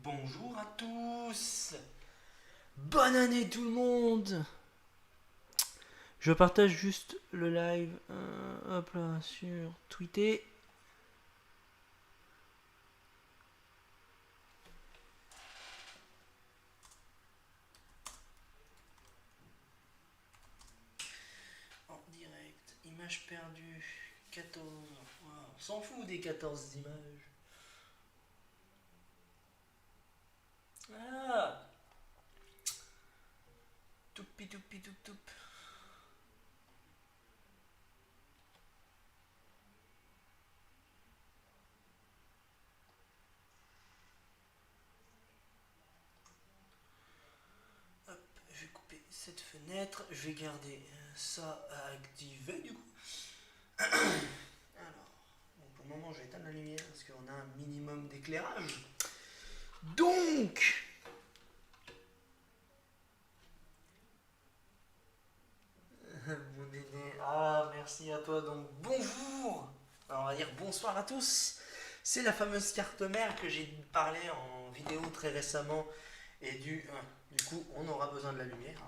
Bonjour à tous. Bonne année tout le monde. Je partage juste le live hop là, sur Twitter. En direct, image perdue, 14. Wow, on s'en fout des 14 images. Ah, toupi toupi toup toup. Hop, je vais couper cette fenêtre. Je vais garder ça à activer du coup. Alors, bon, pour le moment, je vais éteindre la lumière parce qu'on a un minimum d'éclairage. Donc, mon aîné, ah merci à toi. Donc, bonjour. Alors, on va dire bonsoir à tous. C'est la fameuse carte mère que j'ai parlé en vidéo très récemment. Et du coup, on aura besoin de la lumière.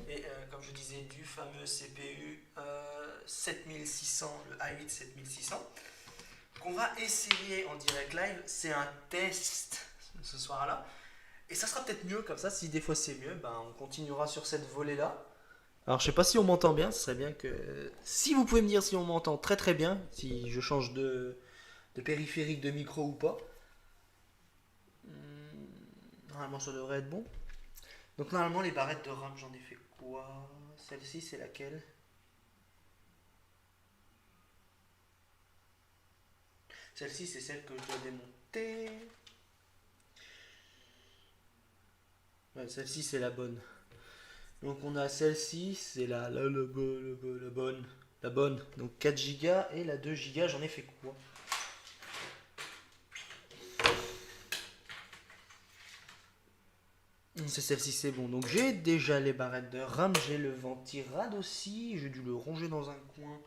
Et comme je disais, du fameux CPU 7600, le i8 7600, qu'on va essayer en direct live. C'est un test ce soir-là. Et ça sera peut-être mieux comme ça. Si des fois c'est mieux, ben, on continuera sur cette volée-là. Alors je sais pas si on m'entend bien, ce serait bien que... Si vous pouvez me dire si on m'entend très très bien, si je change de périphérique de micro ou pas. Normalement ça devrait être bon. Donc normalement les barrettes de RAM, j'en ai fait quoi? Celle-ci c'est laquelle? Celle-ci c'est celle que je dois démonter. Ouais, celle-ci c'est la bonne. Donc on a celle-ci, c'est la bonne. La bonne. Donc 4 Go et la 2 Go, j'en ai fait quoi? C'est celle-ci, c'est bon. Donc j'ai déjà les barrettes de RAM, j'ai le ventirad aussi. J'ai dû le ranger dans un coin,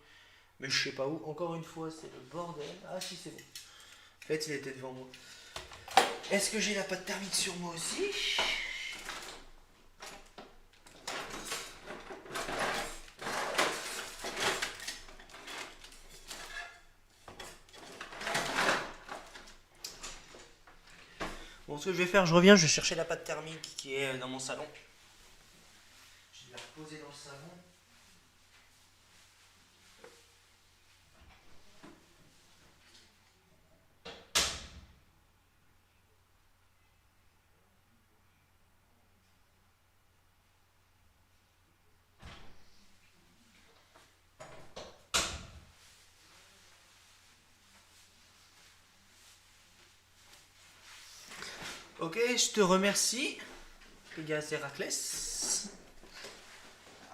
mais je sais pas où. Encore une fois, c'est le bordel. Ah si, c'est bon. En fait, il était devant moi. Est-ce que j'ai la pâte thermique sur moi aussi? Bon, ce que je vais faire, je reviens, je vais chercher la pâte thermique qui est dans mon salon. Je vais la reposer dans le salon. Ok, je te remercie, les gars Héraclès.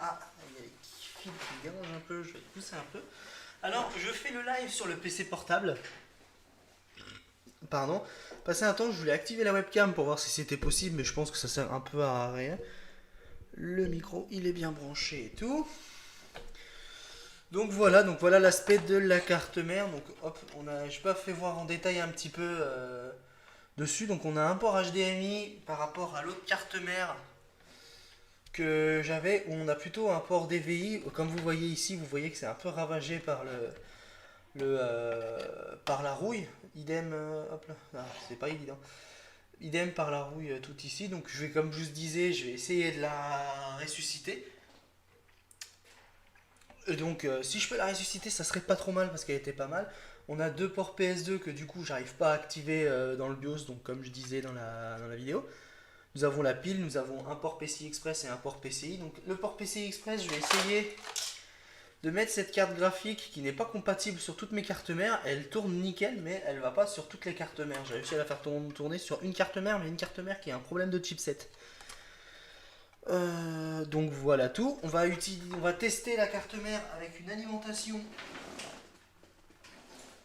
Ah, il y a les fils qui dérangent un peu, je vais pousser un peu. Alors, je fais le live sur le PC portable. Pardon. Passé un temps, je voulais activer la webcam pour voir si c'était possible, mais je pense que ça sert un peu à rien. Le micro, il est bien branché et tout. Donc voilà l'aspect de la carte mère. Donc hop, j'ai pas fait voir en détail un petit peu dessus. Donc on a un port HDMI par rapport à l'autre carte mère que j'avais, où on a plutôt un port DVI. Comme vous voyez ici, vous voyez que c'est un peu ravagé par par la rouille. Idem, hop là, ah, c'est pas évident. Idem par la rouille tout ici. Donc je vais, comme je vous disais, je vais essayer de la ressusciter. Et donc si je peux la ressusciter, ça serait pas trop mal parce qu'elle était pas mal. On a deux ports PS2 que du coup j'arrive pas à activer dans le BIOS, donc comme je disais dans la vidéo. Nous avons la pile, nous avons un port PCI Express et un port PCI. Donc le port PCI Express, je vais essayer de mettre cette carte graphique qui n'est pas compatible sur toutes mes cartes mères. Elle tourne nickel, mais elle va pas sur toutes les cartes mères. J'ai réussi à la faire tourner sur une carte mère, mais une carte mère qui a un problème de chipset. Donc voilà tout. On va tester la carte mère avec une alimentation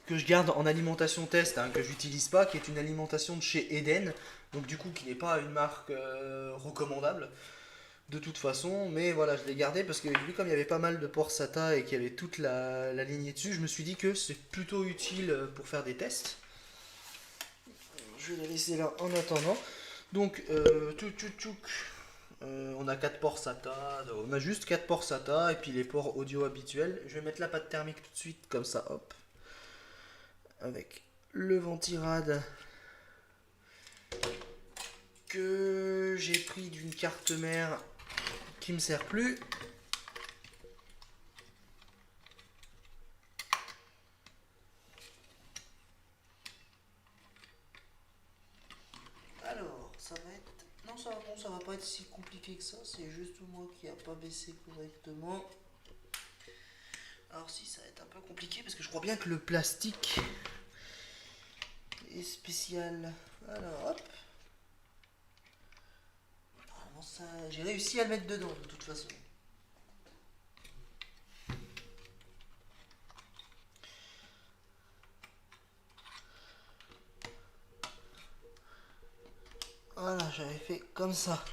que je garde en alimentation test, hein, que j'utilise pas, qui est une alimentation de chez Eden. Donc du coup qui n'est pas une marque recommandable de toute façon, mais voilà, je l'ai gardé parce que vu comme il y avait pas mal de ports SATA et qu'il y avait toute la lignée dessus, je me suis dit que c'est plutôt utile pour faire des tests. Je je vais la laisser là en attendant. Donc, on a 4 ports SATA, on a juste 4 ports SATA et puis les ports audio habituels. Je vais mettre la pâte thermique tout de suite, comme ça, hop. Avec le ventirad que j'ai pris d'une carte mère qui me sert plus. Alors, ça va être... Non, ça va, bon, ça va pas être si compliqué que ça, c'est juste moi qui a pas baissé correctement. Alors si, ça va être un peu compliqué parce que je crois bien que le plastique est spécial. Alors, hop. Normalement, ça... J'ai réussi à le mettre dedans, de toute façon. Voilà, j'avais fait comme ça.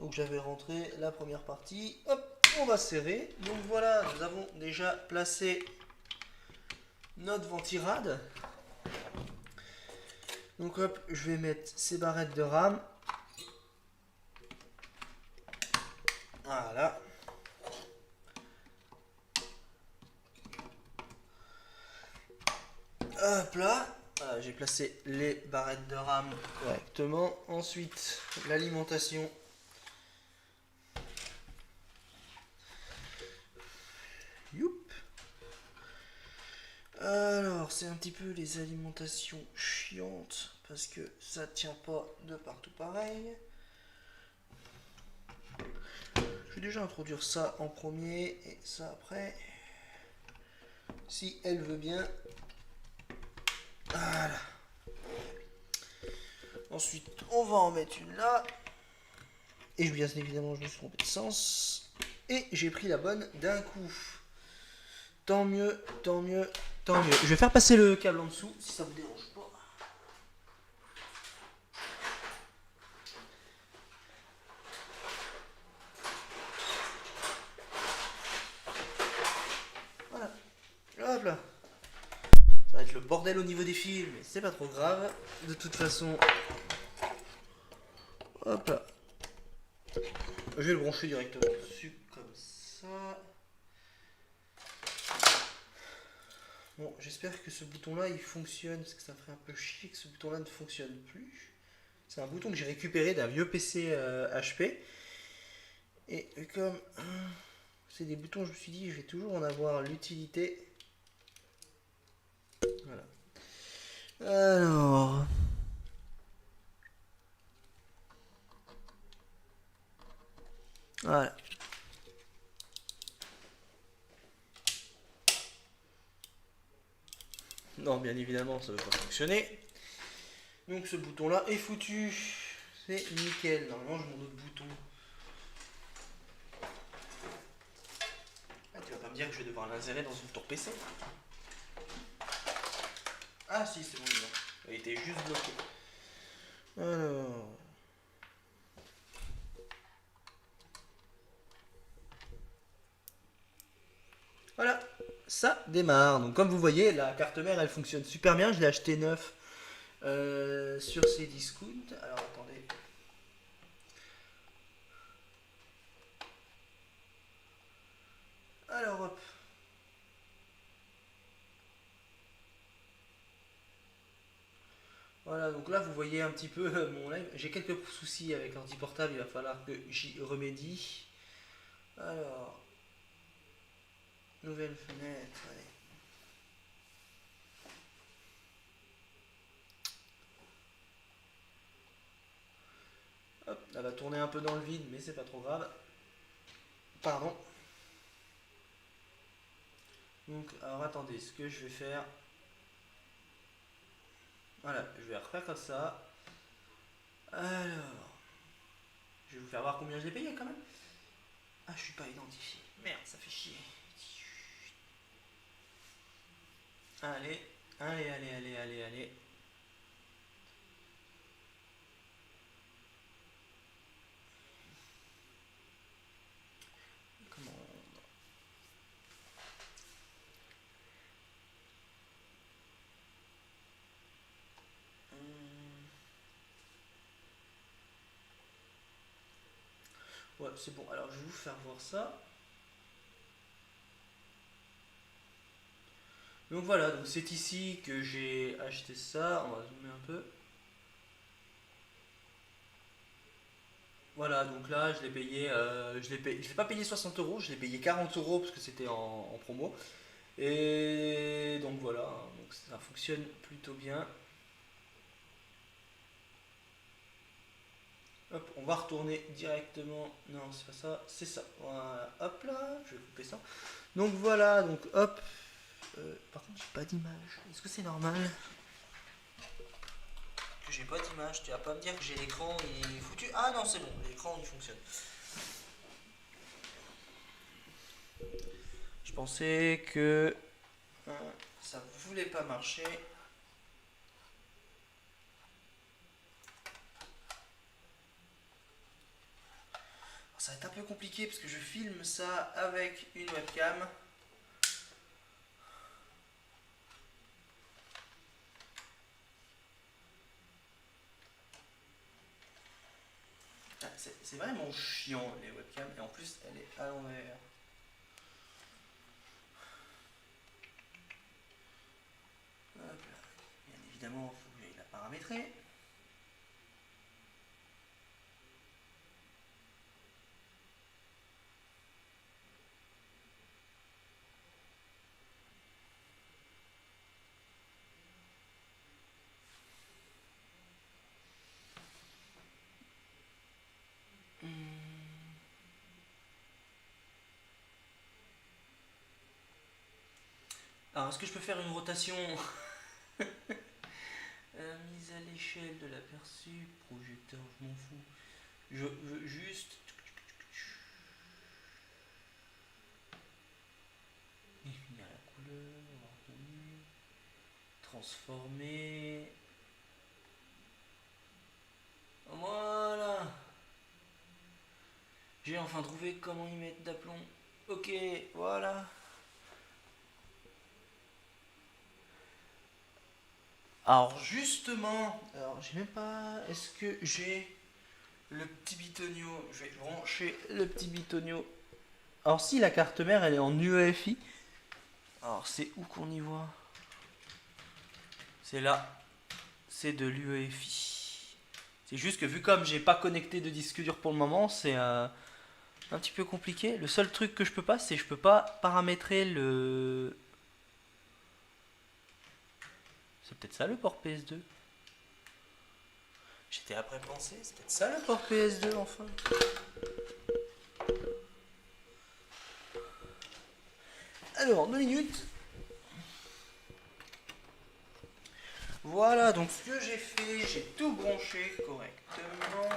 Donc j'avais rentré la première partie. Hop, on va serrer. Donc voilà, nous avons déjà placé notre ventirad. Donc hop, je vais mettre ces barrettes de RAM. Voilà. Hop là. Voilà, j'ai placé les barrettes de RAM correctement. Ensuite, l'alimentation. Youp. Alors, c'est un petit peu les alimentations chiantes parce que ça tient pas de partout pareil. Je vais déjà introduire ça en premier et ça après. Si elle veut bien. Voilà. Ensuite, on va en mettre une là. Et bien évidemment, je me suis trompé de sens. Et j'ai pris la bonne d'un coup. Tant mieux, tant mieux, tant mieux. Je vais faire passer le câble en dessous si ça vous dérange pas. Voilà. Hop là. Ça va être le bordel au niveau des fils, mais c'est pas trop grave. De toute façon. Hop là. Je vais le brancher directement dessus comme ça. Bon, j'espère que ce bouton-là il fonctionne, parce que ça me ferait un peu chier que ce bouton-là ne fonctionne plus. C'est un bouton que j'ai récupéré d'un vieux PC HP. Et comme c'est des boutons, je me suis dit, je vais toujours en avoir l'utilité. Voilà. Alors. Voilà. Non, bien évidemment, ça ne veut pas fonctionner. Donc ce bouton-là est foutu. C'est nickel. Normalement, je mon autre bouton. Ah, tu vas pas me dire que je vais devoir l'insérer dans une tour PC. Ah si, c'est bon, il était juste bloqué. Alors. Voilà, ça démarre. Donc comme vous voyez, la carte mère, elle fonctionne super bien. Je l'ai acheté neuf sur Cdiscount. Alors attendez. Alors hop. Voilà, donc là vous voyez un petit peu mon live. J'ai quelques soucis avec l'ordi portable, il va falloir que j'y remédie. Alors, nouvelle fenêtre, allez. Hop, elle va tourner un peu dans le vide, mais c'est pas trop grave. Pardon. Donc, alors attendez, ce que je vais faire. Voilà, je vais refaire comme ça. Alors, je vais vous faire voir combien je l'ai payé quand même. Ah, je suis pas identifié. Merde, ça fait chier. Allez, allez, allez, allez, allez, allez. Comment c'est bon. Alors je vais vous faire voir ça. Donc voilà, donc c'est ici que j'ai acheté ça. On va zoomer un peu. Voilà, donc là je l'ai payé, je l'ai pas payé 60 euros, je l'ai payé 40 euros parce que c'était en promo. Et donc voilà, donc ça fonctionne plutôt bien. Hop, on va retourner directement. Non, c'est pas ça, c'est ça. Voilà, hop là, je vais couper ça. Donc voilà, donc hop. Par contre, j'ai pas d'image. Est-ce que c'est normal que j'ai pas d'image? Tu vas pas me dire que j'ai l'écran, il est foutu. Ah non, c'est bon, l'écran il fonctionne. Je pensais que ça voulait pas marcher. Ça va être un peu compliqué parce que je filme ça avec une webcam. C'est vraiment chiant les webcams et en plus elle est à l'envers. Hop là. Bien évidemment, il faut que j'aille la paramétrer. Alors, est-ce que je peux faire une rotation mise à l'échelle de l'aperçu, projecteur, je m'en fous. Je veux juste définir la couleur, ordonner, transformer. Voilà. J'ai enfin trouvé comment y mettre d'aplomb. Ok, voilà. Alors justement, alors j'ai même pas. Est-ce que j'ai le petit bitonio? Je vais brancher le petit bitonio. Alors si la carte mère elle est en UEFI. Alors c'est où qu'on y voit? C'est là. C'est de l'UEFI. C'est juste que vu comme j'ai pas connecté de disque dur pour le moment, c'est un petit peu compliqué. Le seul truc que je peux pas, c'est que je peux pas paramétrer le. C'est peut-être ça le port PS2. J'étais après pensé, c'est peut-être ça le port PS2 enfin. Alors, 2 minutes. Voilà, donc ce que j'ai fait, j'ai tout branché correctement.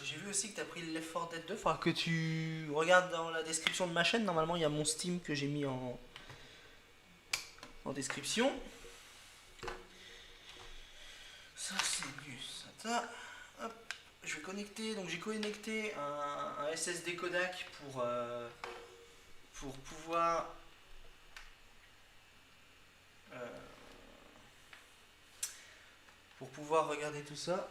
J'ai vu aussi que tu as pris le Left 4 Dead 2. Faudra que tu regardes dans la description de ma chaîne. Normalement, il y a mon Steam que j'ai mis en description. Ça, c'est du SATA. Hop, je vais connecter. Donc, j'ai connecté un SSD Kodak pour pouvoir. euh, pour pouvoir regarder tout ça.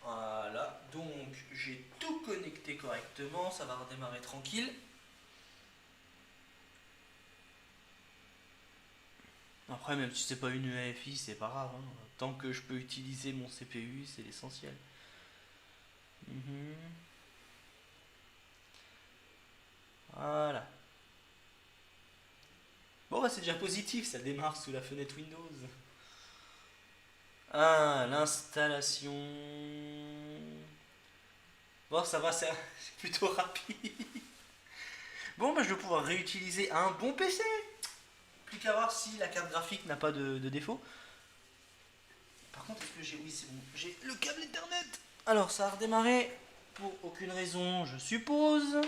Voilà, donc j'ai tout connecté correctement, ça va redémarrer tranquille. Après, même si c'est pas une EFI, c'est pas grave, hein. Tant que je peux utiliser mon CPU, c'est l'essentiel. Voilà. Bon, bah, c'est déjà positif, ça démarre sous la fenêtre Windows. Ah, l'installation. Bon, ça va, c'est plutôt rapide. Bon, bah, je vais pouvoir réutiliser un bon PC. Plus qu'à voir si la carte graphique n'a pas de défaut. Par contre, est-ce que j'ai. Oui, c'est bon. J'ai le câble Ethernet. Alors, ça a redémarré. Pour aucune raison, je suppose.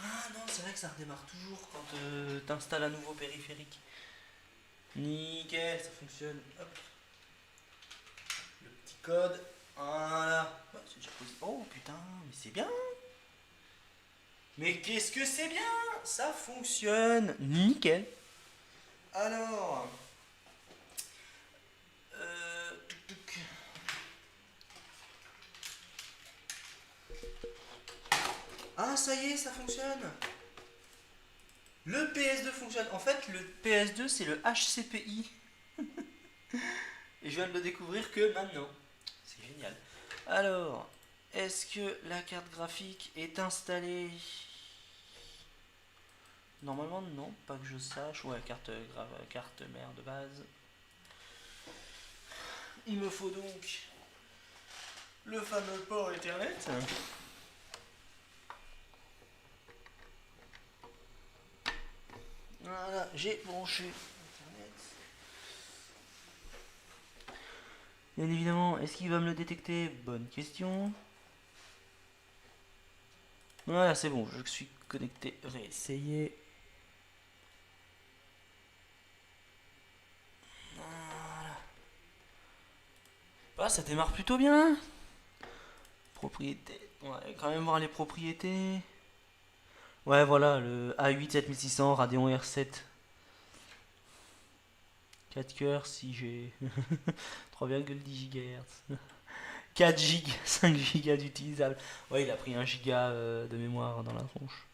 Ah non, c'est vrai que ça redémarre toujours quand t'installes un nouveau périphérique. Nickel, ça fonctionne. Hop. Le petit code. Voilà. Bah, c'est déjà posé. Oh putain, mais c'est bien. Mais qu'est-ce que c'est bien! Ça fonctionne! Nickel! Alors, tuc, tuc. Ah, ça y est, ça fonctionne! Le PS2 fonctionne. En fait, le PS2, c'est le HCPI. Et je viens de le découvrir que maintenant. C'est génial. Alors, est-ce que la carte graphique est installée? Normalement, non, pas que je sache. Ouais, carte mère de base. Il me faut donc le fameux port Ethernet. Voilà, j'ai branché Internet. Bien évidemment, est-ce qu'il va me le détecter? Bonne question. Voilà, c'est bon, je suis connecté. Réessayer. Voilà. Ah, ça démarre plutôt bien. Propriété. On va quand même voir les propriétés. Ouais, voilà, le A8 7600 Radeon R7. 4 cœurs, 6 G. 3,10 GHz. 4 Go, 5 Go d'utilisable. Ouais, il a pris 1 Go de mémoire dans la tronche.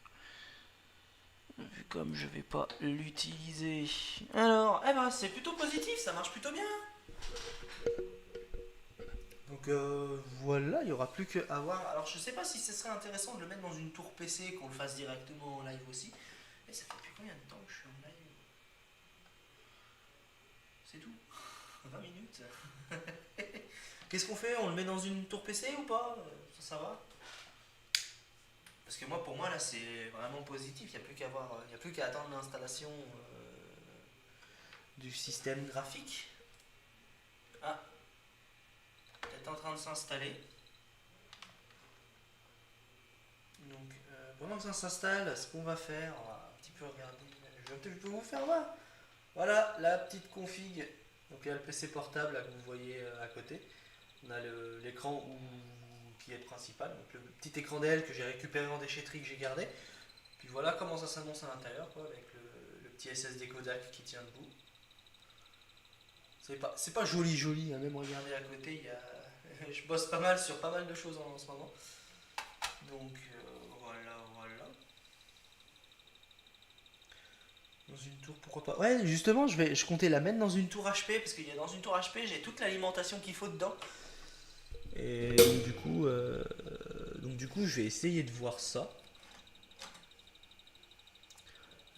Vu comme je vais pas l'utiliser. Alors, eh ben, c'est plutôt positif, ça marche plutôt bien. Donc voilà, il y aura plus qu'à voir. Alors je sais pas si ce serait intéressant de le mettre dans une tour PC, qu'on le fasse directement en live aussi. Mais ça fait depuis combien de temps que je suis en live? C'est tout. 20 minutes. Qu'est-ce qu'on fait? On le met dans une tour PC ou pas? Ça va? Parce que moi, pour moi, là, c'est vraiment positif. Il n'y a plus qu'à voir, il y a plus qu'à attendre l'installation du système graphique. Ah, peut-être en train de s'installer. Donc, pendant que ça s'installe, ce qu'on va faire, on va un petit peu regarder. Je peux vous faire voir. Voilà la petite config. Donc, il y a le PC portable là, que vous voyez à côté. On a l'écran qui est principal, donc le petit écran DL que j'ai récupéré en déchetterie que j'ai gardé. Puis voilà comment ça s'annonce à l'intérieur, quoi, avec le petit SSD Kodak qui tient debout. C'est pas joli joli, hein, même regarder à côté, je bosse pas mal sur pas mal de choses en ce moment. Donc voilà, voilà. Dans une tour, pourquoi pas. Ouais, justement, je comptais la mettre dans une tour HP, parce qu'il y a dans une tour HP, j'ai toute l'alimentation qu'il faut dedans. Et donc du coup, je vais essayer de voir ça.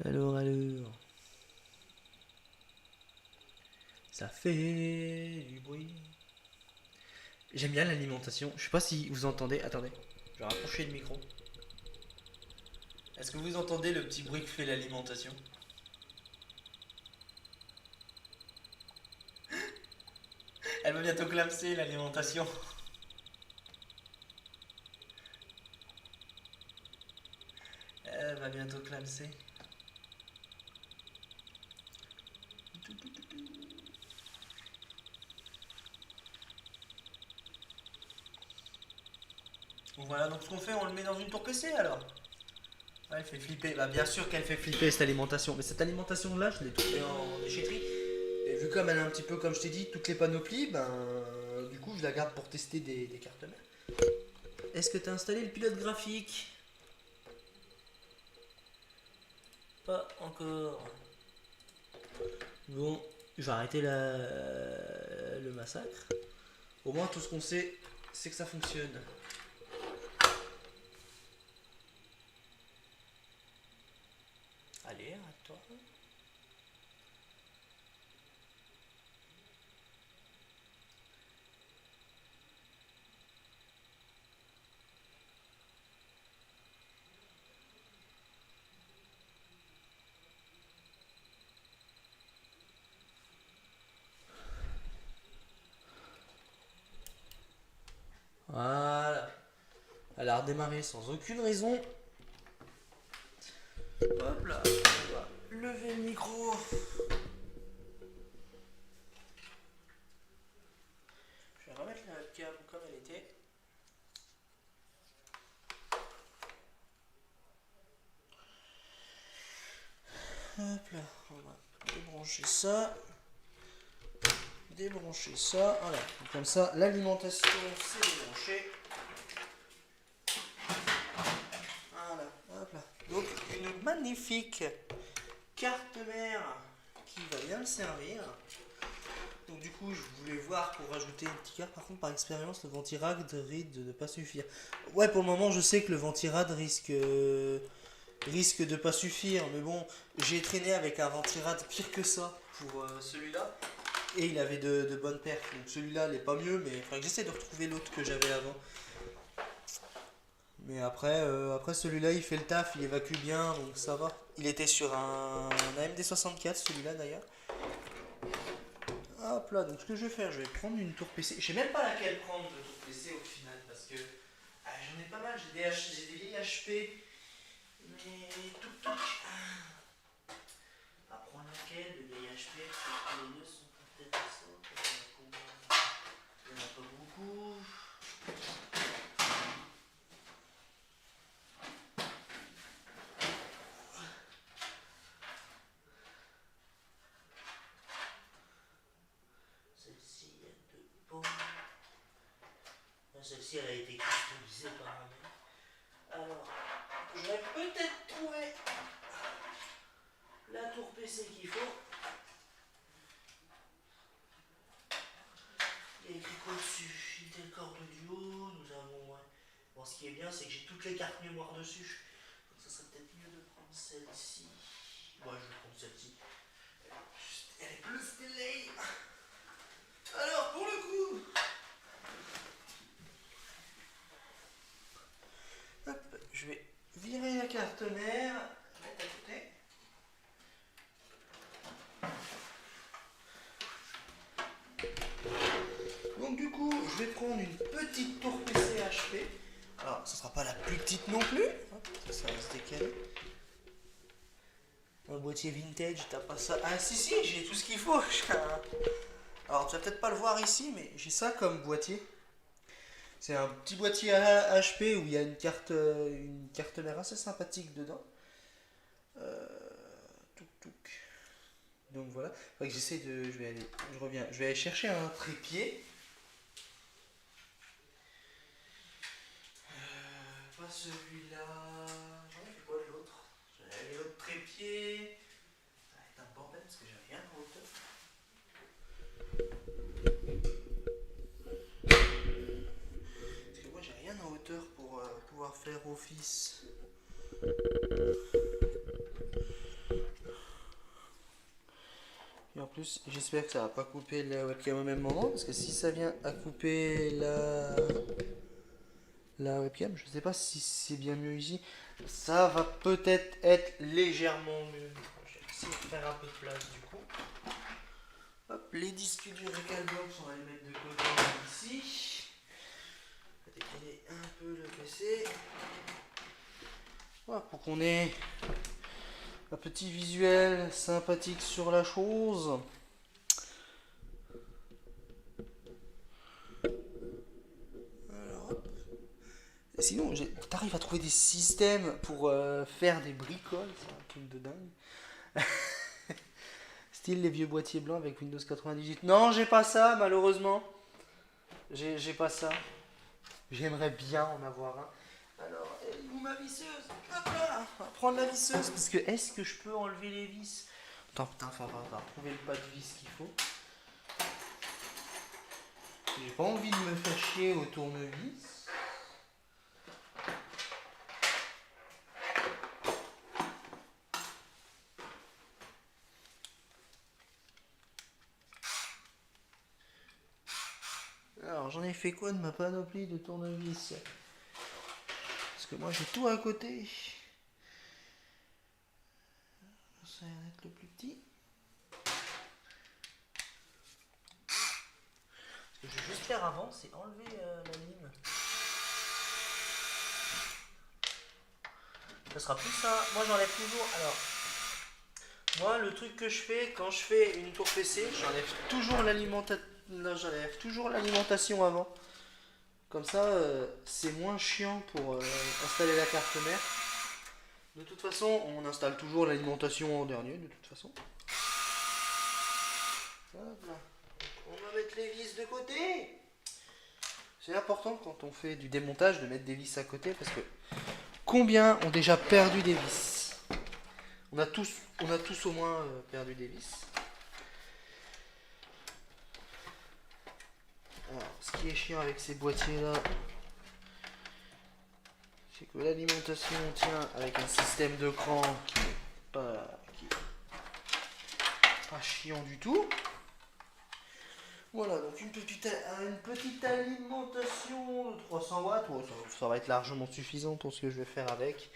Alors. Ça fait du bruit. J'aime bien l'alimentation. Je sais pas si vous entendez. Attendez, je vais rapprocher le micro. Est-ce que vous entendez le petit bruit que fait l'alimentation? Elle va bientôt clamser l'alimentation. Elle va bientôt clamser. Bon voilà, donc ce qu'on fait, on le met dans une tour PC alors. Ouais, elle fait flipper. Bah bien sûr qu'elle fait flipper cette alimentation. Mais cette alimentation là, je l'ai trouvée en déchetterie. Et vu comme elle a un petit peu, comme je t'ai dit, toutes les panoplies, ben du coup je la garde pour tester des cartes mères. Est-ce que tu as installé le pilote graphique? Pas encore. Bon, je vais arrêter le massacre. Au moins tout ce qu'on sait, c'est que ça fonctionne. Allez, arrête-toi. Voilà. Elle a redémarré sans aucune raison. Hop là, on va lever le micro. Je vais remettre la webcam comme elle était. Hop là, on va débrancher ça. Débrancher ça. Voilà, donc comme ça, l'alimentation c'est débranché. Voilà, hop là. Donc une magnifique carte mère qui va bien me servir. Donc du coup, je voulais voir pour rajouter une petite carte. Par contre, par expérience, le ventirad risque de ne pas suffire. Ouais, pour le moment, je sais que le ventirad risque de pas suffire. Mais bon, j'ai traîné avec un ventirad pire que ça pour celui-là. Et il avait de bonnes perfs. Donc celui-là, il n'est pas mieux, mais il faudrait que j'essaie de retrouver l'autre que j'avais avant. Mais après celui-là, il fait le taf, il évacue bien, donc ça va. Il était sur un AMD64, celui-là d'ailleurs. Hop là, donc ce que je vais faire, je vais prendre une tour PC. Je sais même pas laquelle prendre de tour PC au final, parce que j'en ai pas mal, j'ai des vieilles HP. Mais tout. On va prendre laquelle de vieilles HP, parce que les deux sont intéressantes. Il n'y en a pas beaucoup. Celle-ci, il y a deux pots. Celle-ci, elle a été customisée par un mec. Alors, j'aurais peut-être trouvé la tour PC qu'il faut. Il y a écrit quoi dessus? Intel Core de Duo, nous avons... Ouais. Bon, ce qui est bien, c'est que j'ai toutes les cartes mémoire dessus. Donc ça serait peut-être mieux de prendre celle-ci. Ouais, je vais prendre celle-ci. Elle est plus stylée. Alors, pour le coup... Hop, je vais virer la carte mère, mettre à côté. Donc du coup, je vais prendre une petite tour PC HP. Alors, ce sera pas la plus petite non plus. Hop, ça va se décaler. Un boîtier vintage, t'as pas ça? Ah si, j'ai tout ce qu'il faut. Alors, tu vas peut-être pas le voir ici, mais j'ai ça comme boîtier. C'est un petit boîtier HP où il y a une carte mère assez sympathique dedans. Touc. Donc voilà. Faudrait que j'essaie de. Je vais aller chercher un trépied. Pas celui-là. J'en ai fait quoi l'autre? J'avais l'autre trépied. Ça va être un bordel parce que j'ai rien en hauteur. Parce que moi j'ai rien en hauteur pour pouvoir faire office. Et en plus, j'espère que ça va pas couper la webcam au même moment, parce que si ça vient à couper la webcam, je sais pas si c'est bien mieux ici. Ça va peut-être être légèrement mieux. Je vais essayer de faire un peu de place du coup. Hop, les disques du Recalbox, on va les mettre de côté ici. On va décaler un peu le PC. Voilà, pour qu'on ait un petit visuel sympathique sur la chose. Alors, hop. Et sinon, t'arrives à trouver des systèmes pour faire des bricoles, c'est un truc de dingue. Style les vieux boîtiers blancs avec Windows 98. Non, j'ai pas ça, malheureusement. J'ai pas ça. J'aimerais bien en avoir un. Alors, où ma visseuse? Hop là, on va prendre la visseuse. Parce que est-ce que je peux enlever les vis? Attends, putain, ça va trouver le pas de vis qu'il faut. J'ai pas envie de me faire chier au tournevis. Alors, j'en ai fait quoi de ma panoplie de tournevis? Parce que moi, j'ai tout à côté. Ça va être le plus petit. Ce que je vais juste faire avant, c'est enlever la lime. Ça sera plus ça. Moi, j'enlève toujours. Alors, moi, le truc que je fais quand je fais une tour PC, j'enlève toujours l'alimentation avant. Comme ça, c'est moins chiant pour installer la carte mère. De toute façon, on installe toujours l'alimentation en dernier, de toute façon. Hop là. On va mettre les vis de côté. C'est important quand on fait du démontage de mettre des vis à côté parce que combien ont déjà perdu des vis? On a tous au moins perdu des vis. Alors, ce qui est chiant avec ces boîtiers là, c'est que l'alimentation tient avec un système de cran qui n'est pas chiant du tout. Voilà, donc une petite alimentation de 300 watts, oh, ça va être largement suffisant pour ce que je vais faire avec.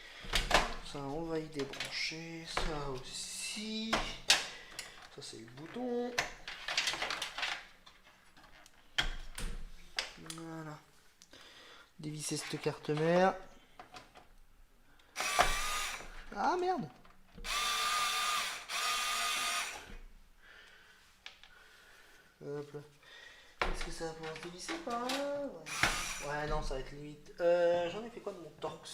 Ça, on va y débrancher, ça aussi. Ça, c'est le bouton. Voilà. Dévisser cette carte mère. Ah merde! Hop là. Est-ce que ça va pouvoir se dévisser par là? Ouais, non, ça va être limite. J'en ai fait quoi de mon Torx?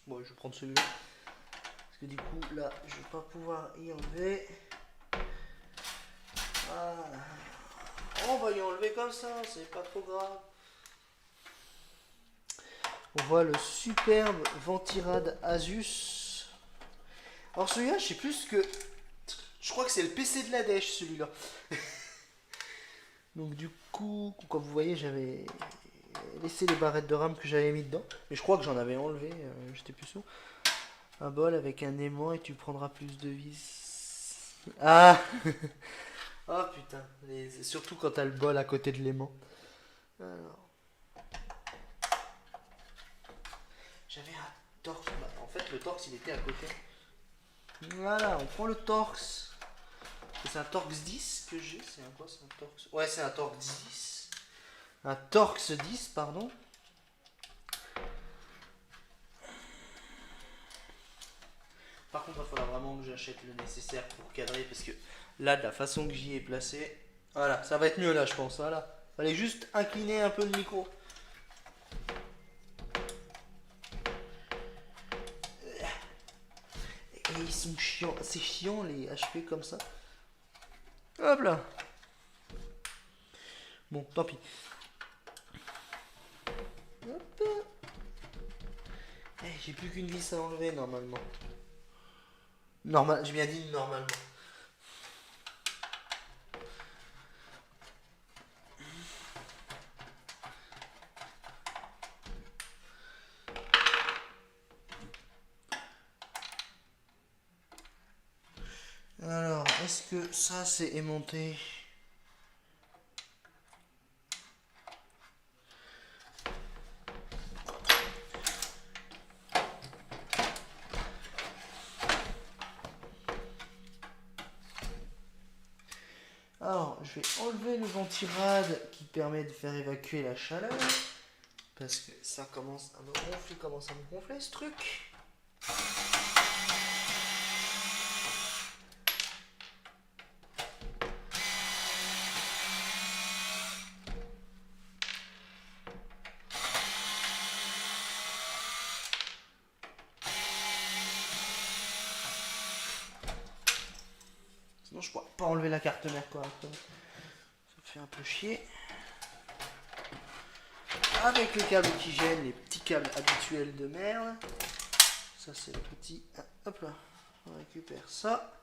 Bon, je vais prendre celui-là. Parce que du coup, là, je vais pas pouvoir y enlever. Voilà. On va y enlever comme ça, c'est pas trop grave. On voit le superbe Ventirad Asus. Alors celui-là, je sais plus ce que... Je crois que c'est le PC de la dèche, celui-là. Donc du coup, comme vous voyez, j'avais laissé les barrettes de RAM que j'avais mis dedans. Mais je crois que j'en avais enlevé, j'étais plus sûr. Un bol avec un aimant et tu prendras plus de vis. Ah. Oh putain, surtout quand t'as le bol à côté de l'aimant. Alors. J'avais un torx. Bah, en fait, le torx il était à côté. Voilà, on prend le torx. C'est un Torx 10 que j'ai. C'est un quoi? C'est un Torx. Ouais, c'est un Torx 10. Un Torx 10, pardon. Par contre, il faudra vraiment que j'achète le nécessaire pour cadrer parce que là, de la façon que j'y ai placé, voilà, ça va être mieux là, je pense. Voilà. Fallait juste incliner un peu le micro. Et ils sont chiants. C'est chiant les HP comme ça. Hop là. Bon, tant pis. Hop. J'ai plus qu'une vis à enlever normalement. J'ai bien dit normalement. Alors, est-ce que ça c'est aimanté? Alors, je vais enlever le ventirad qui permet de faire évacuer la chaleur. Parce que ça commence à me gonfler, ce truc. Sinon je pourrais pas enlever la carte mère correctement. Ça me fait un peu chier. Avec les câbles qui gênent, les petits câbles habituels de merde. Ça c'est le petit... Hop là, on récupère ça.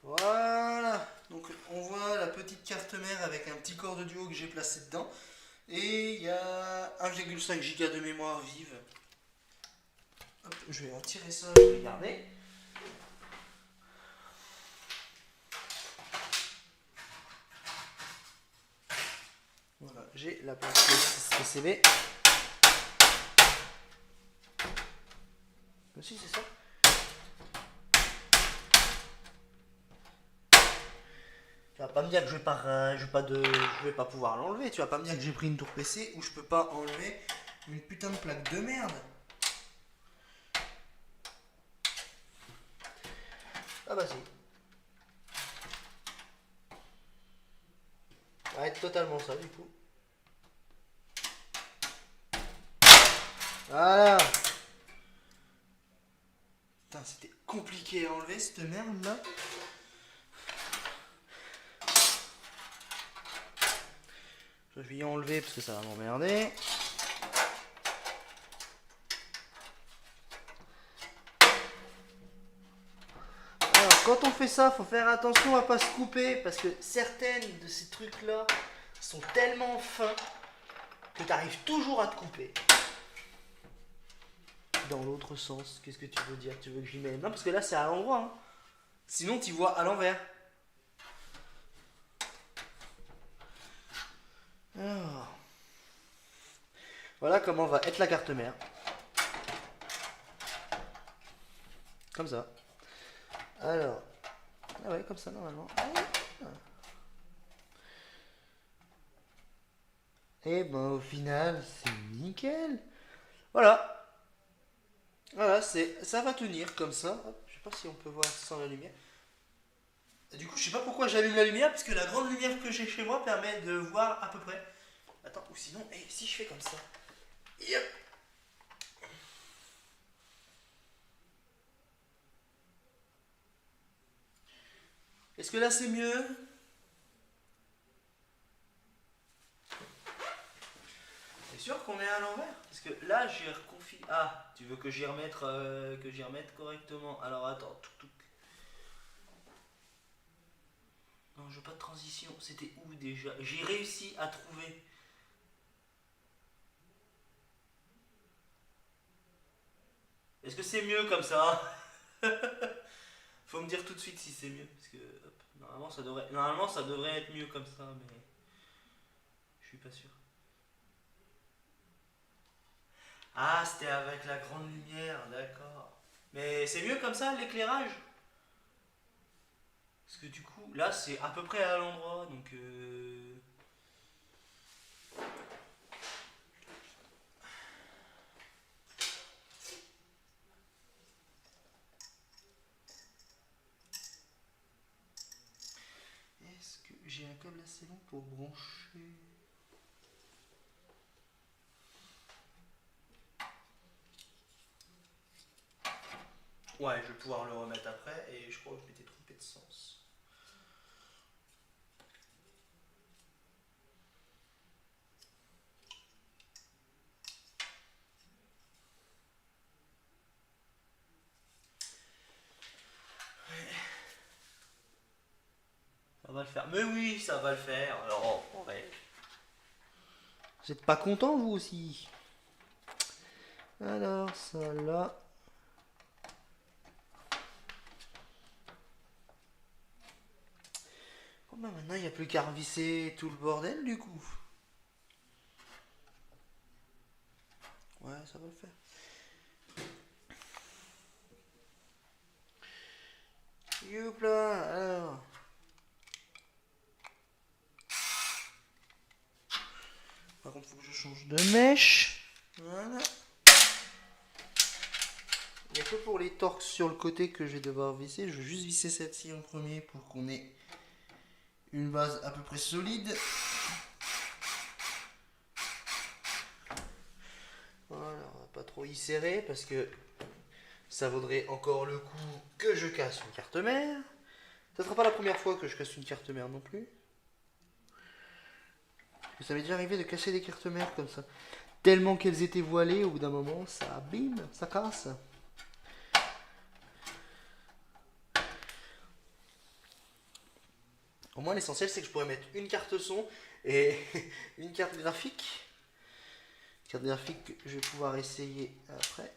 Voilà, donc on voit la petite carte mère avec un petit corps de duo que j'ai placé dedans. Et il y a 1,5 Go de mémoire vive. Hop, je vais retirer ça, je vais garder. Voilà, j'ai la plaque PCB. Si, c'est ça. Tu vas pas me dire que je vais pas pouvoir l'enlever. Tu vas pas me dire que j'ai pris une tour PC où je peux pas enlever une putain de plaque de merde. Ah bah si. Ça va être totalement ça du coup. Voilà. Putain, c'était compliqué à enlever cette merde là. Je vais y enlever parce que ça va m'emmerder. Alors, quand on fait ça, faut faire attention à pas se couper parce que certaines de ces trucs là sont tellement fins que tu arrives toujours à te couper. Dans l'autre sens, qu'est-ce que tu veux dire? Tu veux que j'y mette? Non, parce que là c'est à l'endroit. Hein. Sinon, tu vois à l'envers. Alors, voilà comment va être la carte mère. Comme ça. Alors, ah ouais, comme ça normalement. Et ben au final, c'est nickel. Voilà. Voilà, ça va tenir comme ça. Hop, je sais pas si on peut voir sans la lumière. Du coup, je sais pas pourquoi j'allume la lumière, parce que la grande lumière que j'ai chez moi permet de voir à peu près. Attends, ou sinon, si je fais comme ça. Yep. Est-ce que là c'est mieux? C'est sûr qu'on est à l'envers? Parce que là j'ai reconfiguré. Ah, tu veux que j'y remette correctement. Alors attends, touc. Non, je veux pas de transition. C'était où déjà? J'ai réussi à trouver. Est-ce que c'est mieux comme ça? Faut me dire tout de suite si c'est mieux. Parce que hop, normalement ça devrait être mieux comme ça, mais je suis pas sûr. Ah, c'était avec la grande lumière, d'accord. Mais c'est mieux comme ça l'éclairage? Parce que du coup, là c'est à peu près à l'endroit, donc est-ce que j'ai un câble assez long pour brancher? Ouais, je vais pouvoir le remettre après et je crois que je m'étais trompé de sens. Ça va le faire. Mais oui, ça va le faire. Alors, ouais. Vous êtes pas content vous aussi? Alors, ça là. Oh bah maintenant il n'y a plus qu'à revisser tout le bordel du coup. Ouais, ça va le faire. Youpla, alors. Par contre, faut que je change de mèche. Voilà. Il n'y a que pour les torques sur le côté que je vais devoir visser. Je vais juste visser celle-ci en premier pour qu'on ait une base à peu près solide. Voilà, on va pas trop y serrer parce que ça vaudrait encore le coup que je casse une carte mère. Ça sera pas la première fois que je casse une carte mère non plus. Ça m'est déjà arrivé de casser des cartes mères comme ça. Tellement qu'elles étaient voilées, au bout d'un moment, ça bim, ça casse. Au moins l'essentiel c'est que je pourrais mettre une carte son et une carte graphique. Carte graphique que je vais pouvoir essayer après.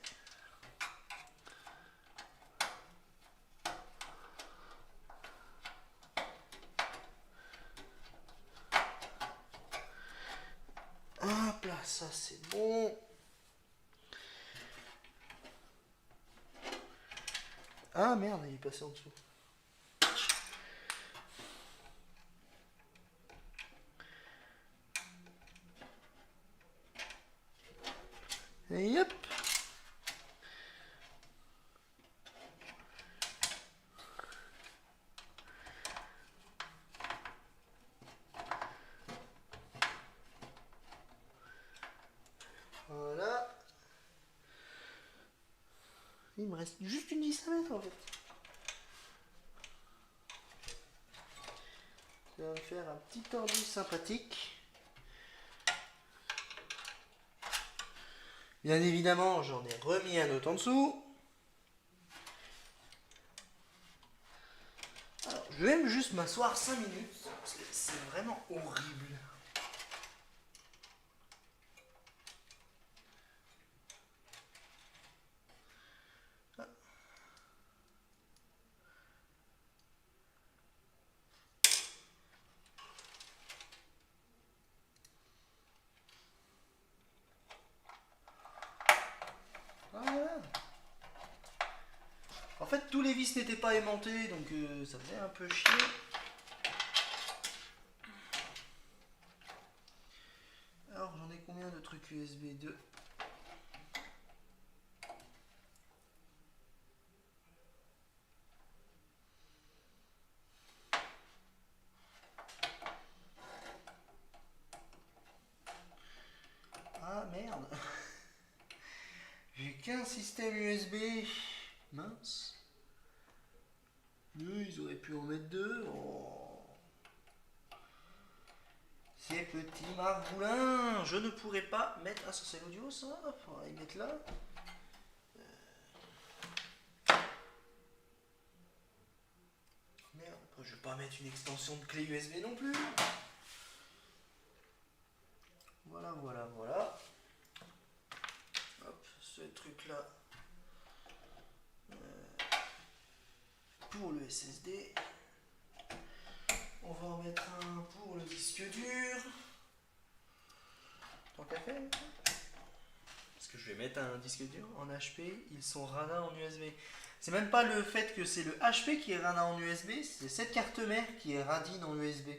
Hop là, ça c'est bon. Ah merde, il est passé en dessous. Et hop. Voilà. Il me reste juste une vis à mettre en fait. Ça va me faire un petit tordu sympathique. Bien évidemment, j'en ai remis un autre en dessous. Alors, je vais même juste m'asseoir 5 minutes, parce que c'est vraiment horrible. Voilà. En fait, tous les vis n'étaient pas aimantés, donc ça faisait un peu chier. Alors, j'en ai combien de trucs USB 2? Ah merde. J'ai qu'un système USB. Mince. Ils auraient pu en mettre deux. Oh. Ces petits margoulins. Je ne pourrais pas mettre... Ah, ça c'est l'audio ça. On va y mettre là. Merde, je vais pas mettre une extension de clé USB non plus. Voilà, voilà, voilà. Hop, ce truc là. Pour le SSD. On va en mettre un pour le disque dur. Tant qu'à faire. Parce que je vais mettre un disque dur en HP. Ils sont radins en USB. C'est même pas le fait que c'est le HP qui est radin en USB. C'est cette carte mère qui est radine en USB.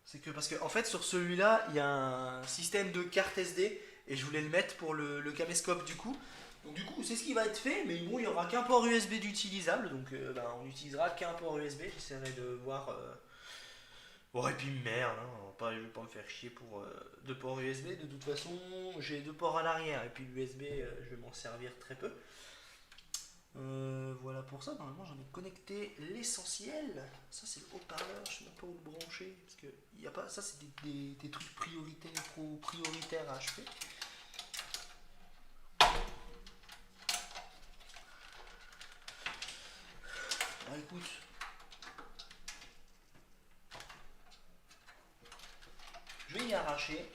C'est que parce que en fait sur celui-là il y a un système de carte SD. Et je voulais le mettre pour le caméscope du coup. Donc du coup c'est ce qui va être fait, mais bon il n'y aura qu'un port USB d'utilisable, donc on n'utilisera qu'un port USB, j'essaierai de voir... Bon et puis merde, hein, je vais pas me faire chier pour deux ports USB, de toute façon j'ai deux ports à l'arrière, et puis l'USB je vais m'en servir très peu. Voilà pour ça, normalement j'en ai connecté l'essentiel. Ça c'est le haut-parleur, je sais même pas où le brancher, parce que y a pas, ça c'est des trucs prioritaires à HP. Ah, écoute, je vais y arracher.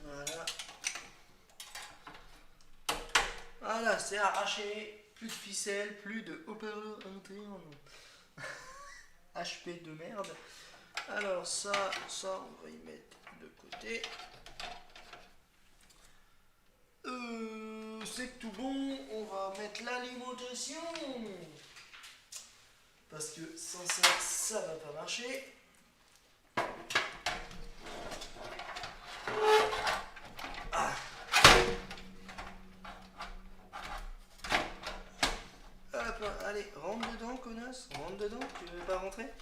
Voilà. Voilà, c'est arraché. Plus de ficelle, plus de haut-parleur interne. HP de merde. Alors ça, on va y mettre de côté. C'est tout bon. On va mettre l'alimentation. Parce que sans ça, ça va pas marcher. Ah. Hop, allez, rentre dedans, connasse. Rentre dedans, tu veux pas rentrer?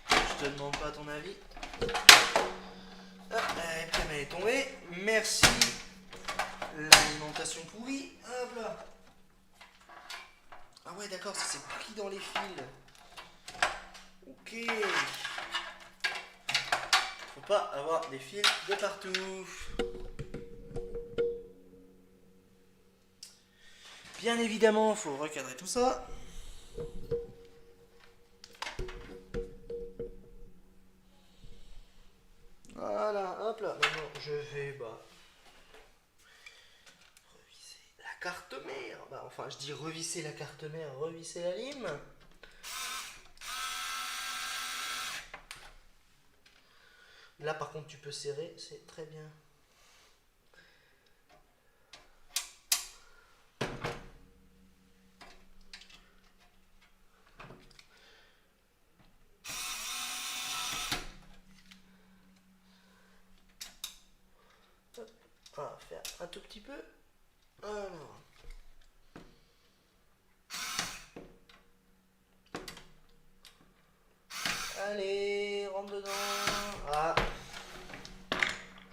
Je te demande pas ton avis. Hop, et puis elle est tombée. Merci. L'alimentation pourrie. Hop là. Ah ouais, d'accord, ça s'est pris dans les fils. Ok. Faut pas avoir des fils de partout. Bien évidemment, faut recadrer tout ça. Voilà, hop là. Maintenant, je vais revisser la carte mère. Enfin, je dis revisser la carte mère, revisser la lime. Là, par contre, tu peux serrer, c'est très bien. On va faire un tout petit peu. Alors. Allez, rentre dedans. Ah.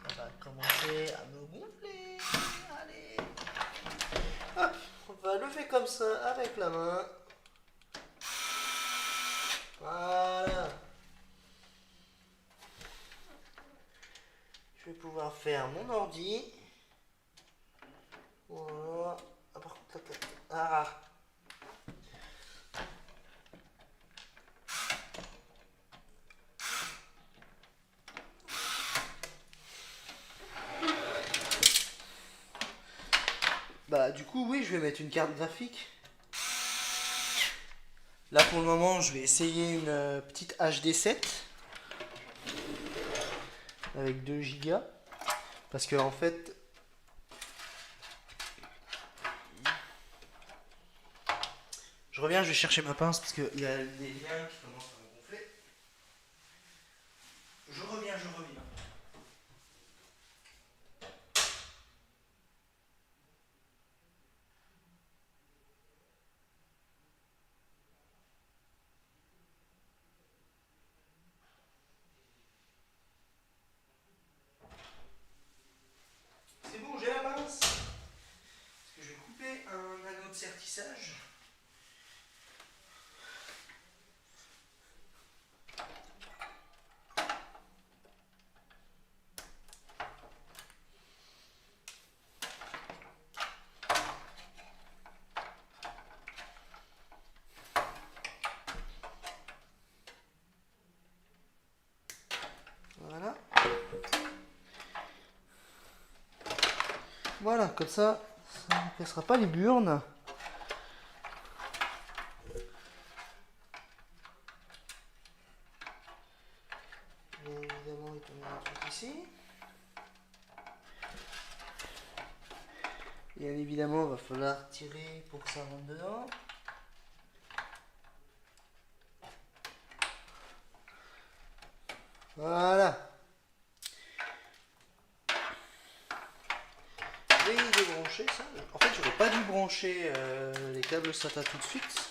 Ça va commencer à me gonfler. Allez. va lever comme ça avec la main. Voilà. Je vais pouvoir faire mon ordi. Voilà. Ah, par contre, ah. Bah du coup oui, je vais mettre une carte graphique. Là pour le moment je vais essayer une petite HD7 avec 2 Go parce que en fait je reviens, je vais chercher ma pince parce qu'il y a des liens qui commencent à me gonfler. Je reviens, je reviens. C'est bon, j'ai la pince. Parce que je vais couper un anneau de sertissage. Voilà. Voilà, comme ça ne cassera pas les burnes. Bien évidemment, il peut y avoir un truc ici. Bien évidemment, il va falloir tirer pour que ça rentre dedans. Voilà. Je vais y débrancher ça. En fait, j'aurais pas dû brancher les câbles SATA tout de suite.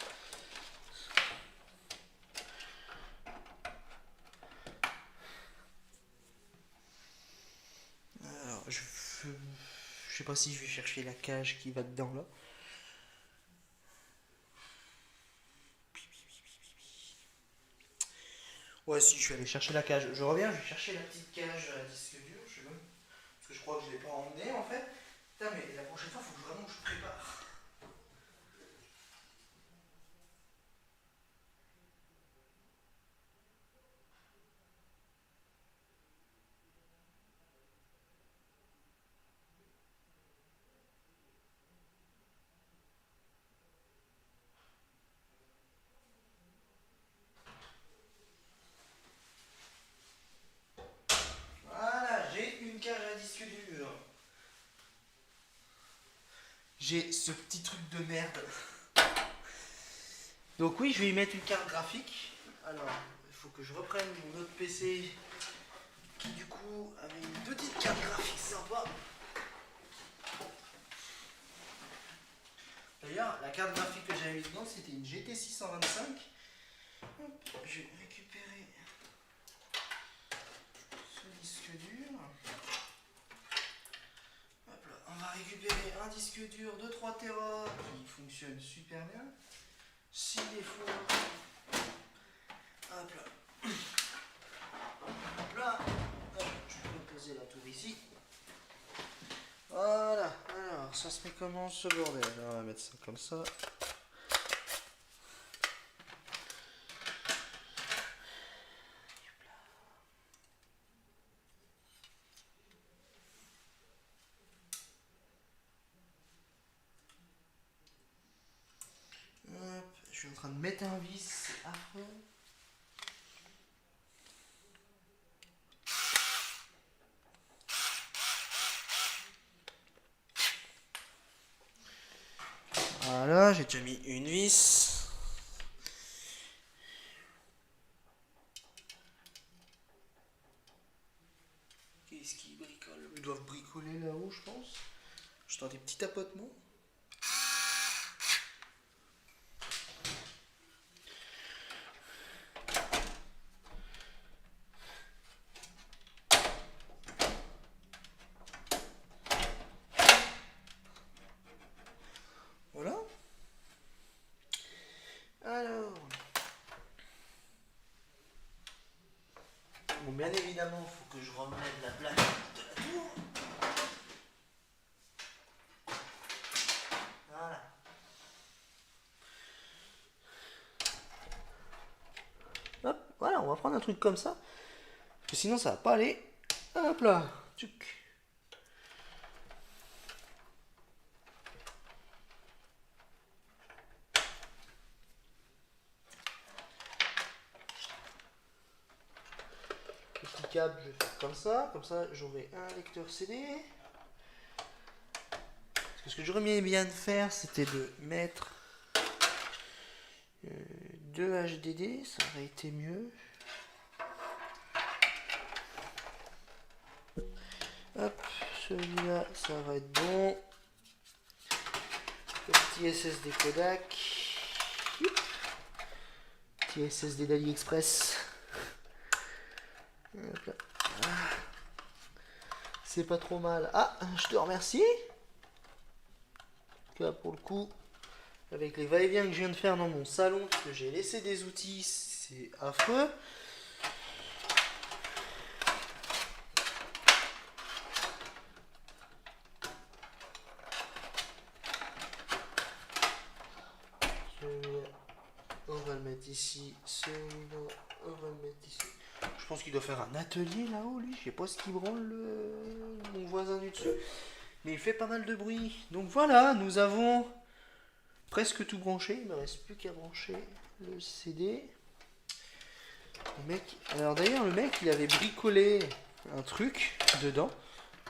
Alors, je sais pas si je vais chercher la cage qui va dedans là. Ouais, si, je vais aller chercher la cage. Je reviens, je vais chercher la petite cage à disque dur, je sais pas. Parce que je crois que je l'ai pas emmené en fait. Putain, mais la prochaine fois, il faut que vraiment je prépare. Voilà, j'ai une cage à disque dur. J'ai ce petit truc de merde. Donc oui, je vais y mettre une carte graphique. Alors, il faut que je reprenne mon autre PC qui du coup avait une petite carte graphique sympa. D'ailleurs, la carte graphique que j'avais mise dedans, c'était une GT 625. Hop, je vais récupérer ce disque dur. Hop là, on va récupérer un disque dur de 3 Tera qui fonctionne super bien. Si des fois, hop là, hop là, hop, je peux poser la tour ici. Voilà, alors ça se met comment ce bordel? Alors, on va mettre ça comme ça. Hop, je suis en train de mettre un vis, c'est affreux. Voilà, j'ai déjà mis une vis. Qu'est-ce qu'ils bricolent? Ils doivent bricoler là-haut, je pense. J'entends des petits tapotements. Voilà. on va prendre un truc comme ça. Parce que sinon ça va pas aller. Hop là. Tchouk. Petit câble, je vais faire comme ça j'aurai un lecteur CD. Parce que ce que j'aurais bien de faire, c'était de mettre 2 HDD, ça aurait été mieux. Hop, celui-là, ça va être bon. Le petit SSD Kodak. Petit SSD d'AliExpress. Hop là. C'est pas trop mal. Ah, je te remercie. Là, pour le coup, avec les va-et-vient que je viens de faire dans mon salon, parce que j'ai laissé des outils, c'est affreux. Celui-là, on va le mettre ici. Celui-là, on va le mettre ici. Je pense qu'il doit faire un atelier là-haut, lui. Je sais pas ce qu'il branle, mon voisin du dessus. Mais il fait pas mal de bruit. Donc voilà, nous avons presque tout branché. Il me reste plus qu'à brancher le CD. Le mec... Alors d'ailleurs, le mec, il avait bricolé un truc dedans.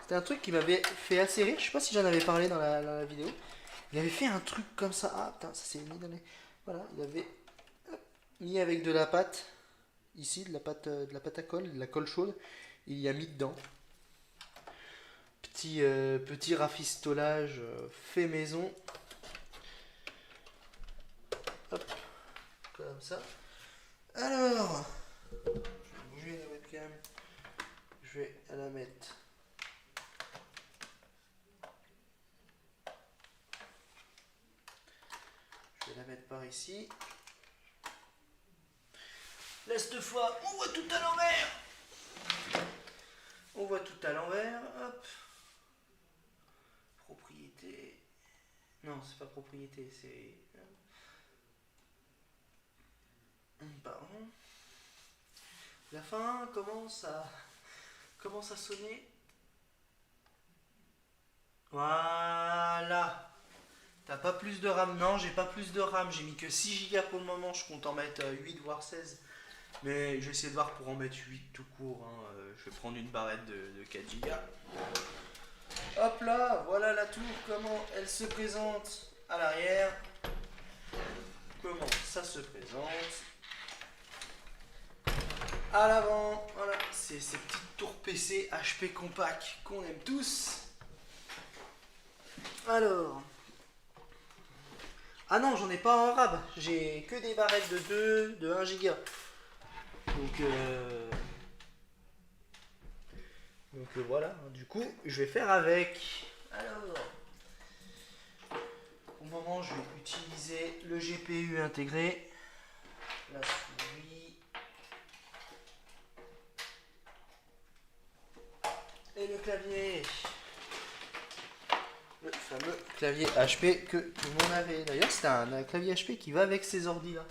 C'était un truc qui m'avait fait assez rire. Je sais pas si j'en avais parlé dans la vidéo. Il avait fait un truc comme ça. Ah putain, ça s'est mis dans les... Voilà, il avait mis avec de la pâte. Ici, de la pâte à colle, de la colle chaude. Il y a mis dedans. Petit rafistolage fait maison. Hop, comme ça. Alors, je vais bouger la webcam. Je vais la mettre. Je vais la mettre par ici. Là, cette fois, on voit tout à l'envers. On voit tout à l'envers. Hop. Propriété. Non, c'est pas propriété, c'est... Pardon. La fin commence à sonner. Voilà. T'as pas plus de RAM? Non, j'ai pas plus de RAM. J'ai mis que 6 Go pour le moment. Je compte en mettre 8 voire 16. Mais je vais essayer de voir pour en mettre 8 tout court. Hein. Je vais prendre une barrette de 4 Go. Hop là, voilà la tour. Comment elle se présente à l'arrière. Comment ça se présente à l'avant. Voilà, c'est ces petites tours PC HP compact qu'on aime tous. Alors... Ah non, j'en ai pas en rab. J'ai que des barrettes de 2, de 1 Go. Donc voilà, du coup, je vais faire avec. Alors, au moment, je vais utiliser le GPU intégré, la souris et le clavier. Le fameux clavier HP que tout le monde avait. D'ailleurs, c'est un clavier HP qui va avec ces ordi là.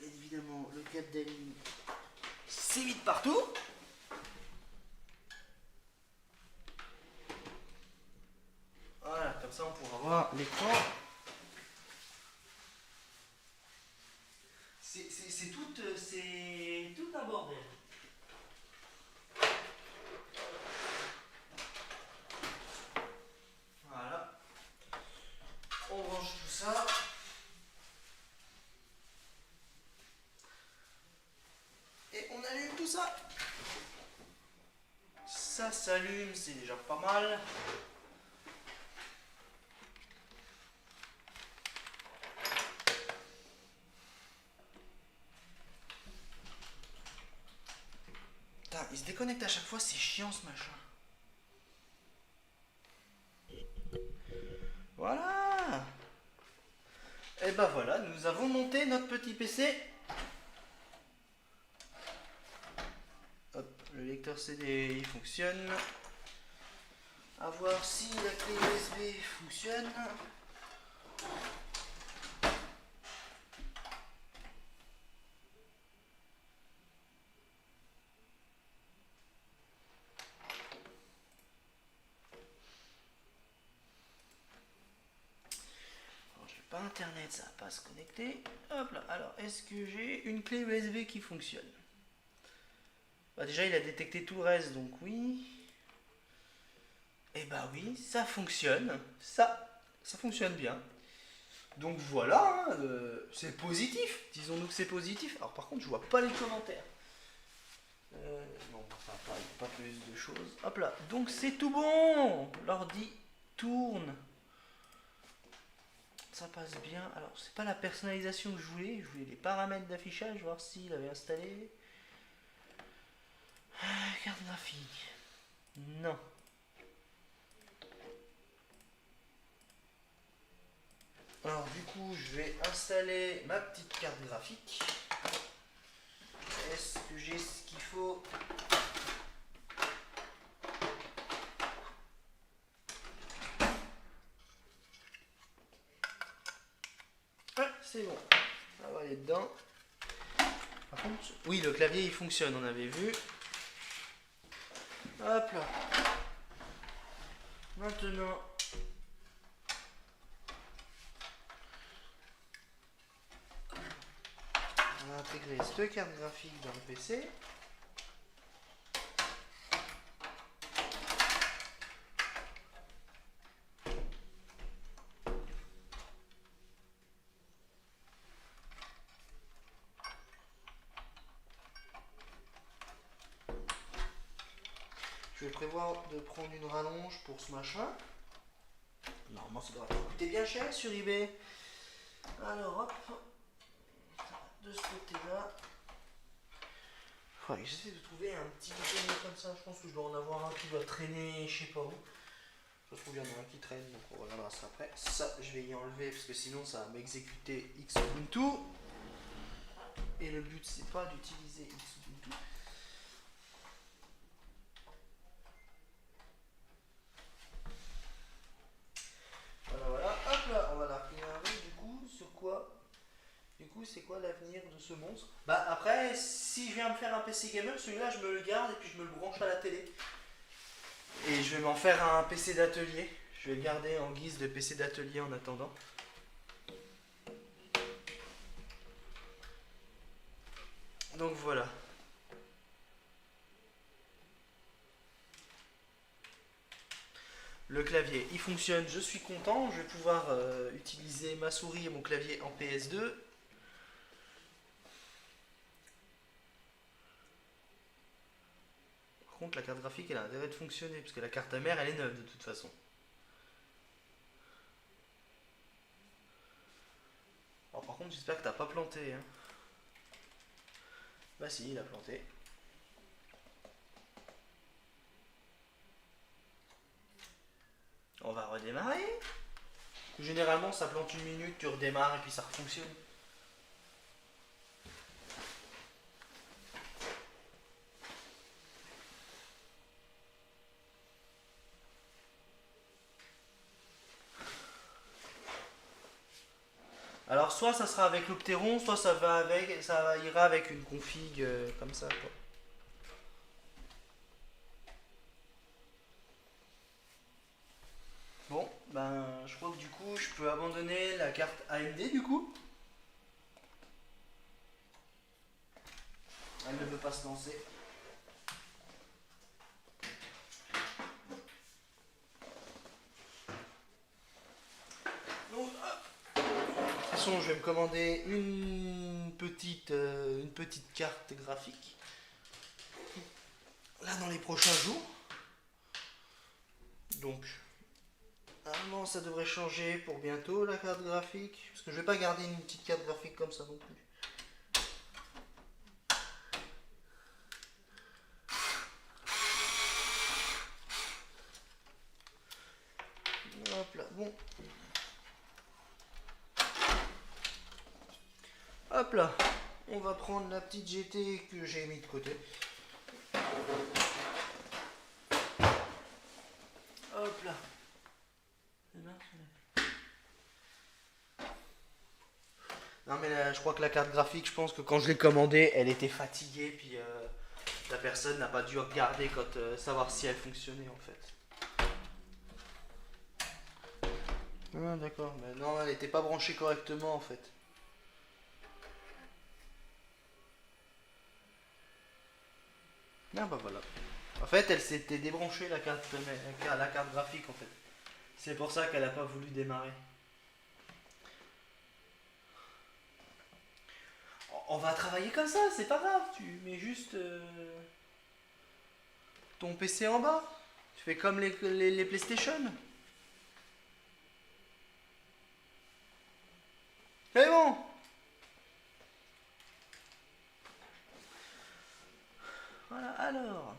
Évidemment, le câble d'Ali s'évite partout. Voilà, comme ça on pourra voir l'écran. C'est tout un bordel. Voilà. On range tout ça. Et on allume tout ça. Ça s'allume, c'est déjà pas mal. Putain, il se déconnecte à chaque fois, c'est chiant ce machin. Voilà. Et ben voilà, nous avons monté notre petit PC. le lecteur CD il fonctionne. À voir si la clé USB fonctionne. Pas internet, ça va pas se connecter. Hop là, alors est-ce que j'ai une clé USB qui fonctionne? Bah déjà il a détecté tout le reste, donc oui. Et bah oui, ça fonctionne. Ça fonctionne bien. Donc voilà, hein, c'est positif. Disons-nous que c'est positif. Alors par contre, je vois pas les commentaires. Non, enfin, pas plus de choses. Hop là, donc c'est tout bon. L'ordi tourne. Ça passe bien. Alors, c'est pas la personnalisation que je voulais les paramètres d'affichage, voir s'il avait installé. Carte graphique. Non. Alors, du coup, je vais installer ma petite carte graphique. Est-ce que j'ai ce qu'il faut? Ah, c'est bon. Ça va aller dedans. Par contre, oui, le clavier il fonctionne, on avait vu. Hop là. Maintenant, on va intégrer cette carte graphique dans le PC. Je vais prévoir de prendre une rallonge pour ce machin. Normalement, ça doit coûter bien cher sur eBay. Alors, hop. De ce côté-là. Ouais, j'essaie de trouver un petit bouton comme ça. Je pense que je dois en avoir un qui doit traîner, je sais pas où. Je trouve qu'il y en a un qui traîne, donc on regardera ça après. Ça, je vais y enlever parce que sinon ça va m'exécuter Xubuntu. Et le but, c'est pas d'utiliser Xubuntu. Voilà, hop là, on va la regarder du coup sur quoi. Du coup, c'est quoi l'avenir de ce monstre? Bah après, si je viens me faire un PC gamer, celui-là je me le garde et puis je me le branche à la télé. Et je vais m'en faire un PC d'atelier. Je vais le garder en guise de PC d'atelier en attendant. Donc voilà. Le clavier, il fonctionne, je suis content. Je vais pouvoir utiliser ma souris et mon clavier en PS2. Par contre, la carte graphique, elle a intérêt de fonctionner, parce que la carte mère, elle est neuve de toute façon. Alors par contre, j'espère que t'as pas planté. Hein. Bah si, il a planté. On va redémarrer. Généralement, ça plante une minute, tu redémarres et puis ça refonctionne. Alors soit ça sera avec l'Opteron, soit ça ira avec une config comme ça. Quoi. Bon, ben je crois que du coup je peux abandonner la carte AMD du coup. Elle ne veut pas se lancer. Donc, de toute façon, je vais me commander une petite carte graphique. Là, dans les prochains jours. Donc, normalement, ça devrait changer pour bientôt la carte graphique. Parce que je vais pas garder une petite carte graphique comme ça non plus. Hop là, bon. Hop là, on va prendre la petite GT que j'ai mis de côté. Non mais je crois que la carte graphique, je pense que quand je l'ai commandée, elle était fatiguée, puis la personne n'a pas dû regarder quand savoir si elle fonctionnait en fait. Ah d'accord, mais non, elle n'était pas branchée correctement en fait. Ah bah voilà. En fait, elle s'était débranchée la carte graphique en fait. C'est pour ça qu'elle n'a pas voulu démarrer. On va travailler comme ça, c'est pas grave. Tu mets juste ton PC en bas. Tu fais comme les PlayStation. C'est bon. Voilà, alors.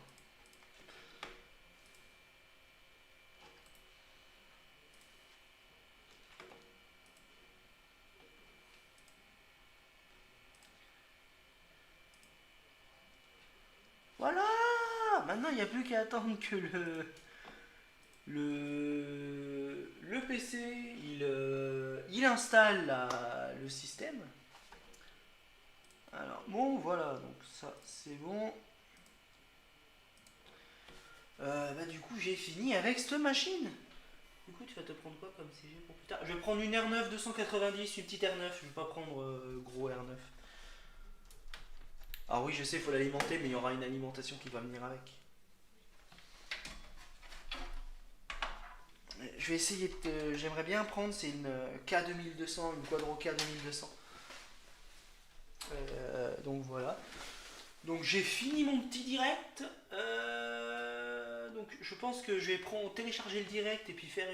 Voilà. Maintenant, il n'y a plus qu'à attendre que le PC il installe le système. Alors, bon, voilà, donc ça c'est bon. Bah, du coup, j'ai fini avec cette machine. Du coup, tu vas te prendre quoi comme CG pour plus tard? Je vais prendre une R9 290, une petite R9. Je vais pas prendre gros R9. Alors, oui, je sais, il faut l'alimenter, mais il y aura une alimentation qui va venir avec. Je vais essayer de. J'aimerais bien prendre, c'est une K2200, une Quadro K2200. Donc voilà. Donc j'ai fini mon petit direct. Donc je pense que je vais télécharger le direct et puis faire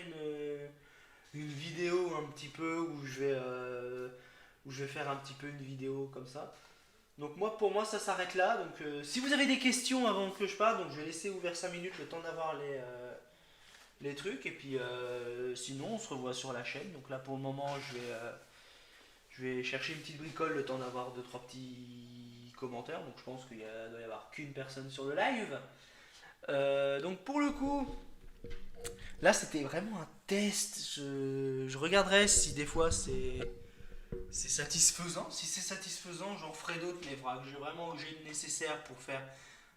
une vidéo un petit peu où je vais faire un petit peu une vidéo comme ça. Donc moi pour moi ça s'arrête là. Donc si vous avez des questions avant que je parte, donc je vais laisser ouvert 5 minutes le temps d'avoir les trucs et puis sinon on se revoit sur la chaîne. Donc là pour le moment je vais chercher une petite bricole le temps d'avoir deux trois petits commentaires. Donc je pense qu'il doit y avoir qu'une personne sur le live. Donc pour le coup, là c'était vraiment un test. Je regarderai si des fois c'est satisfaisant. Si c'est satisfaisant, j'en ferai d'autres, mais il faudra que j'ai le nécessaire pour faire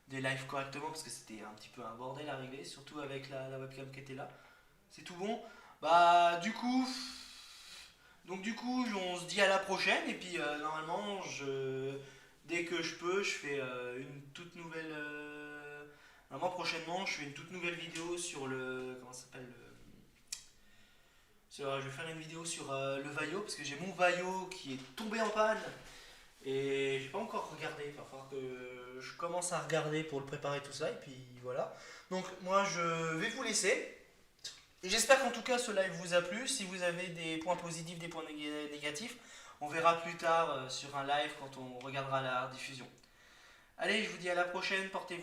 des lives correctement parce que c'était un petit peu un bordel à régler, surtout avec la webcam qui était là. C'est tout bon. Bah du coup, on se dit à la prochaine et puis normalement, dès que je peux, je fais une toute nouvelle. Normalement, prochainement, je fais une toute nouvelle vidéo sur le. Comment ça s'appelle je vais faire une vidéo sur le Vaio parce que j'ai mon Vaio qui est tombé en panne et j'ai pas encore regardé. Il va falloir que je commence à regarder pour le préparer tout ça et puis voilà. Donc, moi, je vais vous laisser. J'espère qu'en tout cas ce live vous a plu. Si vous avez des points positifs, des points négatifs, on verra plus tard sur un live quand on regardera la diffusion. Allez, je vous dis à la prochaine, portez-vous